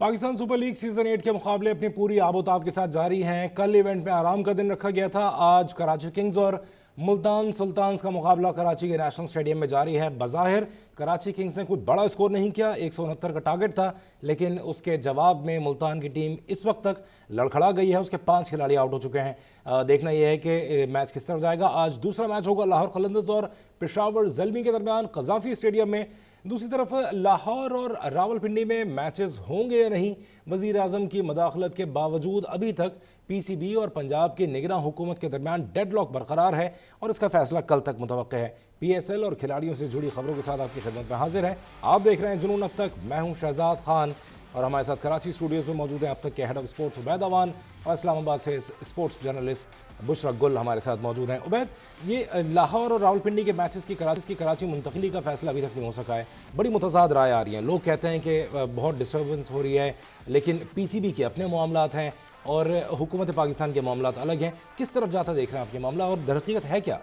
Pakistan super league season 8 के मुकाबले अपनी पूरी आबोताब के साथ जारी हैं। कल इवेंट में आराम का दिन रखा गया था। आज कराची किंग्स और मुल्तान सुल्तान्स का मुकाबला कराची के नेशनल स्टेडियम में जारी है। बज़ाहिर कराची किंग्स ने कोई बड़ा स्कोर नहीं किया, 169 का टारगेट था, लेकिन उसके जवाब में मुल्तान की टीम इस वक्त तक लड़खड़ा गई है। उसके 5 खिलाड़ी आउट हो चुके हैं। देखना यह है कि मैच किस तरफ जाएगा। आज दूसरा मैच होगा लाहौर कलंदर्स और पेशावर ज़ल्मी के दरमियान कज़ाफ़ी स्टेडियम में। दूसरी तरफ लाहौर और रावलपिंडी में मैचेस होंगे या नहीं, वज़ीर आज़म की मदाखलत के बावजूद अभी तक पीसीबी और पंजाब की निगरान हुकूमत के दरमियान डेडलॉक बरकरार है और इसका फैसला कल तक मुतवक्किल है। पीएसएल और खिलाड़ियों से जुड़ी खबरों के साथ आपकी खिदमत में हाजिर है। आप देख रहे हैं जुनून अब तक। मैं हूं शहजाद खान और हमारे साथ कराची स्टूडियोज़ में मौजूद हैं अब तक के head of sports Ubaid Awan और इस्लामाबाद से स्पोर्ट्स जर्नलिस्ट बुशरा गुल हमारे साथ मौजूद हैं। उबैद, ये लाहौर और रावलपिंडी के मैचेस की कराची मुंतकली का फैसला अभी तक नहीं हो सका है। बड़ी मुतज़ाद राय आ रही हैं। लोग कहते हैं कि बहुत डिस्टर्बेंस हो रही है, लेकिन पीसीबी के अपने मामलात हैं और हुकूमत पाकिस्तान के मामलात अलग हैं। किस तरफ जाता देख रहे हैं आपके मामला और दरहकीकत है क्या?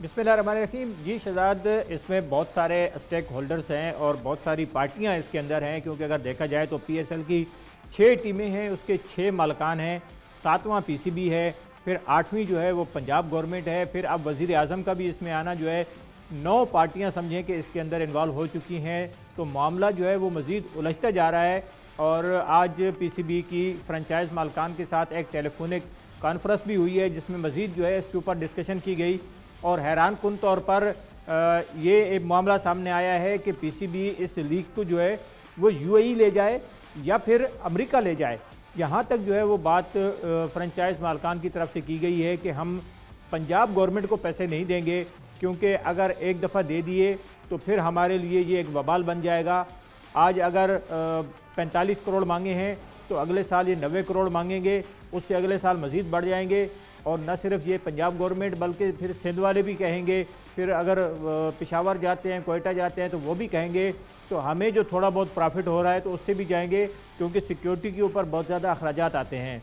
बिस्मिल्लाहिर्रहमानिर्रहीम। जी शहजाद, इसमें बहुत सारे स्टेक होल्डर्स हैं और बहुत सारी पार्टियां इसके अंदर हैं, क्योंकि अगर देखा जाए तो पीएसएल की 6 टीमें हैं, उसके 6 मालकान हैं, 7वां पीसीबी है, फिर 8वीं जो है वो पंजाब गवर्नमेंट है, फिर अब वज़ीर आज़म का भी इसमें आना जो है 9 पार्टियां समझें कि इसके अंदर इन्वॉल्व हो चुकी हैं। तो मामला जो है वो मज़ीद उलझता जा रहा है और आज पीसीबी की फ्रेंचाइज मालकान के साथ एक टेलीफोनिक कॉन्फ्रेंस भी हुई है, जिसमें मज़ीद जो है इसके ऊपर डिस्कशन की गई और हैरान कुन तौर पर ये एक मामला सामने आया है कि पीसीबी इस लीग को जो है वो यूएई ले जाए या फिर अमेरिका ले जाए। यहाँ तक जो है वो बात फ्रेंचाइज मालकान की तरफ से की गई है कि हम पंजाब गवर्नमेंट को पैसे नहीं देंगे, क्योंकि अगर एक दफ़ा दे दिए तो फिर हमारे लिए ये एक वबाल बन जाएगा। आज अगर 45 करोड़ मांगे हैं तो अगले साल ये 90 करोड़ मांगेंगे, उससे अगले साल मज़ीद बढ़ जाएंगे। और न सिर्फ ये पंजाब गवर्नमेंट बल्कि फिर सिंध वाले भी कहेंगे, फिर अगर पेशावर जाते हैं, कोयटा जाते हैं तो वो भी कहेंगे। तो हमें जो थोड़ा बहुत प्रॉफिट हो रहा है तो उससे भी जाएंगे, क्योंकि सिक्योरिटी के ऊपर बहुत ज़्यादा अखराजात आते हैं।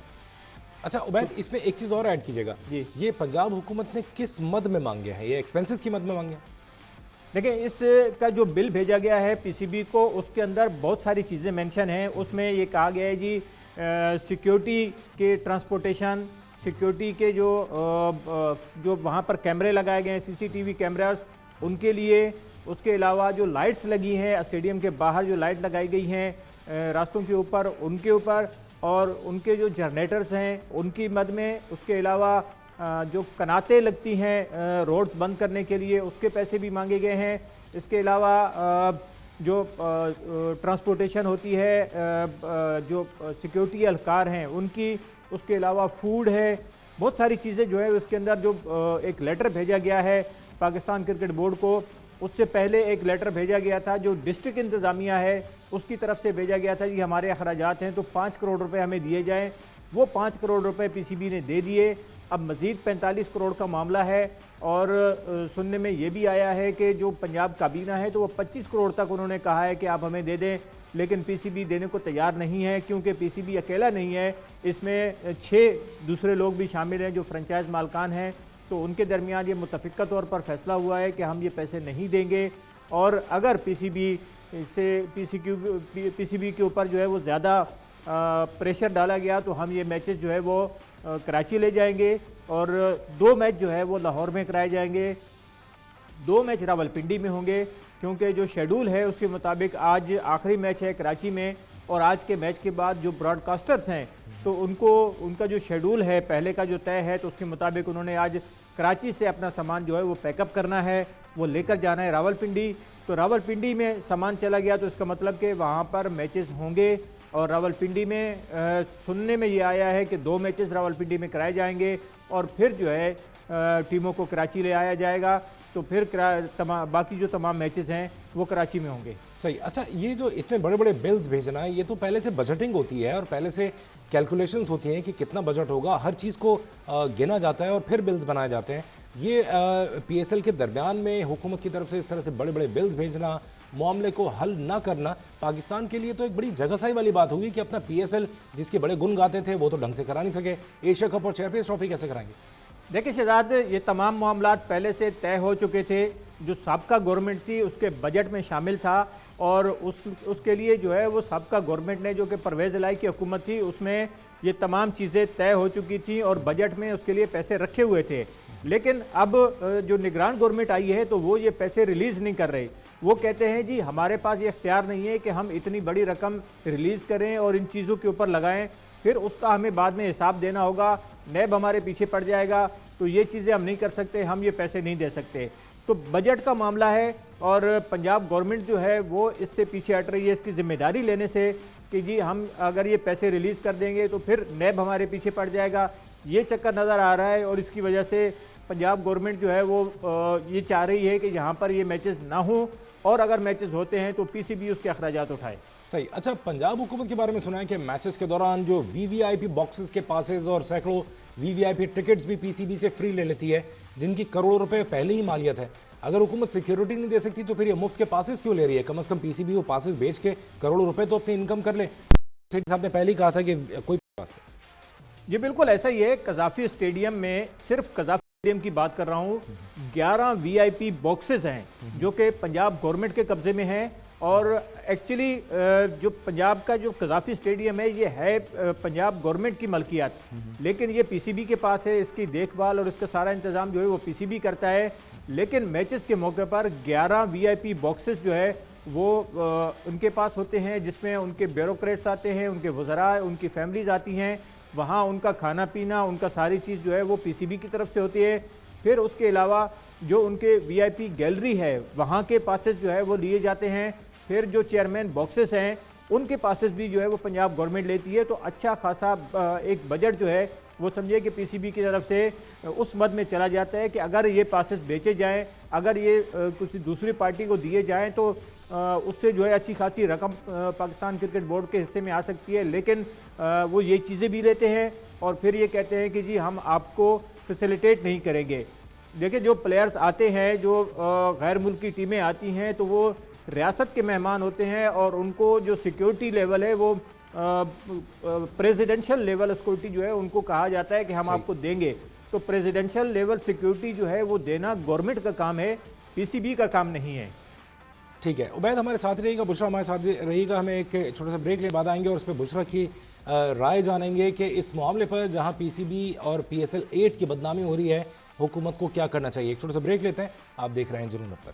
अच्छा उबैद, इसमें एक चीज़ और ऐड कीजिएगा जी, ये पंजाब हुकूमत ने किस मद में मांगे हैं? ये एक्सपेंसेस की मद में मांगे हैं? देखिए, इसका जो बिल भेजा गया है पीसीबी को, उसके अंदर बहुत सारी चीज़ें मेंशन हैं। उसमें ये कहा गया है जी सिक्योरिटी के ट्रांसपोर्टेशन, सिक्योरिटी के जो वहाँ पर कैमरे लगाए गए हैं, सीसीटीवी कैमरास, उनके लिए, उसके अलावा जो लाइट्स लगी हैं स्टेडियम के बाहर, जो लाइट लगाई गई हैं रास्तों के ऊपर, उनके ऊपर, और उनके जो जनरेटर्स हैं उनकी मद में, उसके अलावा जो कनातें लगती हैं रोड्स बंद करने के लिए, उसके पैसे भी मांगे गए हैं। इसके अलावा जो ट्रांसपोर्टेशन होती है, जो सिक्योरिटी एहलकार हैं उनकी, उसके अलावा फूड है, बहुत सारी चीज़ें जो है उसके अंदर। जो एक लेटर भेजा गया है पाकिस्तान क्रिकेट बोर्ड को, उससे पहले एक लेटर भेजा गया था जो डिस्ट्रिक्ट इंतज़ामिया है उसकी तरफ से भेजा गया था कि हमारे अखराजात हैं तो 5 करोड़ रुपए हमें दिए जाएं। वो 5 करोड़ रुपए पीसीबी ने दे दिए। अब मज़ीद 45 करोड़ का मामला है और सुनने में ये भी आया है कि जो पंजाब काबीना है तो वो 25 करोड़ तक उन्होंने कहा है कि आप हमें दे दें, लेकिन पीसीबी देने को तैयार नहीं है, क्योंकि पीसीबी अकेला नहीं है, इसमें 6 दूसरे लोग भी शामिल हैं जो फ्रेंचाइज मालकान हैं। तो उनके दरमियान ये मुतफ़िक़ा तौर पर फैसला हुआ है कि हम ये पैसे नहीं देंगे, और अगर पीसीबी के ऊपर जो है वो ज़्यादा प्रेशर डाला गया तो हम ये मैचेस जो है वो कराची ले जाएंगे और 2 मैच जो है वो लाहौर में कराए जाएंगे, 2 मैच रावलपिंडी में होंगे, क्योंकि जो शेड्यूल है उसके मुताबिक आज आखिरी मैच है कराची में, और आज के मैच के बाद जो ब्रॉडकास्टर्स हैं तो उनका जो शेड्यूल है पहले का जो तय है, तो उसके मुताबिक उन्होंने आज कराची से अपना सामान जो है वो पैकअप करना है, वो लेकर जाना है रावलपिंडी। तो रावलपिंडी में सामान चला गया तो इसका मतलब कि वहाँ पर मैचेस होंगे, और रावलपिंडी में सुनने में ये आया है कि 2 मैचेस रावलपिंडी में कराए जाएंगे और फिर जो है टीमों को कराची ले आया जाएगा। तो फिर बाकी जो तमाम मैचेस हैं वो कराची में होंगे। सही। अच्छा, ये जो इतने बड़े बड़े बिल्स भेजना है, ये तो पहले से बजटिंग होती है और पहले से कैलकुलेशंस होती हैं कि कितना बजट होगा, हर चीज़ को गिना जाता है और फिर बिल्स बनाए जाते हैं। ये पीएसएल के दरमियान में हुकूमत की तरफ से इस तरह से बड़े बड़े बिल्स भेजना, मामले को हल ना करना, पाकिस्तान के लिए तो एक बड़ी जगहसाई वाली बात होगी कि अपना पीएसएल जिसके बड़े गुण गाते थे वो तो ढंग से करा नहीं सके। एशिया कप और चैंपियंस ट्रॉफी कैसे कराएंगे? देखिए शहजाद, ये तमाम मामलात पहले से तय हो चुके थे। जो साबका गवर्नमेंट थी उसके बजट में शामिल था और उसके लिए जो है वो सबका गवर्नमेंट ने, जो कि परवेज़ इलाही की हुकूमत थी, उसमें ये तमाम चीज़ें तय हो चुकी थी और बजट में उसके लिए पैसे रखे हुए थे। लेकिन अब जो निगरान गवर्नमेंट आई है तो वो ये पैसे रिलीज़ नहीं कर रही। वो कहते हैं जी हमारे पास ये इख्तियार नहीं है कि हम इतनी बड़ी रकम रिलीज़ करें और इन चीज़ों के ऊपर लगाएं, फिर उसका हमें बाद में हिसाब देना होगा, नैब हमारे पीछे पड़ जाएगा, तो ये चीज़ें हम नहीं कर सकते, हम ये पैसे नहीं दे सकते। तो बजट का मामला है और पंजाब गवर्नमेंट जो है वो इससे पीछे हट रही है इसकी जिम्मेदारी लेने से कि जी हम अगर ये पैसे रिलीज़ कर देंगे तो फिर नैब हमारे पीछे पड़ जाएगा। ये चक्कर नज़र आ रहा है और इसकी वजह से पंजाब गवर्नमेंट जो है वो ये चाह रही है कि यहाँ पर ये मैचेस ना हों और अगर मैचेस होते हैं तो पीसीबी उसके अखराजात उठाए। सही। अच्छा, पंजाब हुकूमत के बारे में सुना है कि मैचेस के दौरान जो वीवीआईपी बॉक्सेस के पासेस और सैकड़ों वीवीआईपी टिकट्स भी पीसीबी से फ्री ले लेती है, जिनकी करोड़ों रुपए पहले ही मालियत है। अगर हुकूमत सिक्योरिटी नहीं दे सकती तो फिर ये मुफ्त के पासेस क्यों ले रही है? कम से कम पीसीबी वो पासेस बेच के करोड़ों रुपए तो अपनी इनकम कर ले। सेठ साहब ने पहले ही कहा था कि कोई पास। ये बिल्कुल ऐसा ही है। कजाफी स्टेडियम में, सिर्फ कजाफी स्टेडियम की बात कर रहा हूँ, 11 वीआईपी बॉक्सेस हैं जो कि पंजाब गवर्नमेंट के कब्जे में हैं। और एक्चुअली जो पंजाब का जो कजाफी स्टेडियम है ये है पंजाब गवर्नमेंट की मलकियत, लेकिन ये पीसीबी के पास है। इसकी देखभाल और इसका सारा इंतज़ाम जो है वो पीसीबी करता है। लेकिन मैचेस के मौके पर 11 वीआईपी बॉक्सेस जो है वो उनके पास होते हैं, जिसमें उनके ब्यूरोक्रेट्स आते हैं, उनके वज़रा, उनकी फैमिलीज़ आती हैं। वहाँ उनका खाना पीना, उनका सारी चीज़ जो है वो पीसीबी की तरफ से होती है। फिर उसके अलावा जो उनके वीआईपी गैलरी है वहाँ के पासेस जो है वो लिए जाते हैं। फिर जो चेयरमैन बॉक्सेस हैं उनके पासेस भी जो है वो पंजाब गवर्नमेंट लेती है। तो अच्छा खासा एक बजट जो है वो समझिए कि पीसीबी की तरफ से उस मद में चला जाता है कि अगर ये पासेस बेचे जाएं, अगर ये कुछ दूसरी पार्टी को दिए जाएं तो उससे जो है अच्छी खासी रकम पाकिस्तान क्रिकेट बोर्ड के हिस्से में आ सकती है। लेकिन वो ये चीज़ें भी लेते हैं और फिर ये कहते हैं कि जी हम आपको फैसिलिटेट नहीं करेंगे। देखिए, जो प्लेयर्स आते हैं, जो गैर मुल्की टीमें आती हैं, तो वो रियासत के मेहमान होते हैं और उनको जो सिक्योरिटी लेवल है वो प्रेसिडेंशियल लेवल सिक्योरिटी जो है उनको कहा जाता है कि हम आपको देंगे। तो प्रेसिडेंशियल लेवल सिक्योरिटी जो है वो देना गवर्नमेंट का काम है, पीसीबी का काम नहीं है। ठीक है, उबैद हमारे साथ रहिएगा, बुशरा हमारे साथ रहिएगा। हमें एक छोटा सा ब्रेक ले बाद आएंगे और उस पर बुशरा की राय जानेंगे कि इस मामले पर जहां पीसीबी और PSL 8 की बदनामी हो रही है, हुकूमत को क्या करना चाहिए। एक छोटा सा ब्रेक लेते हैं, आप देख रहे हैं जुनून अब तक।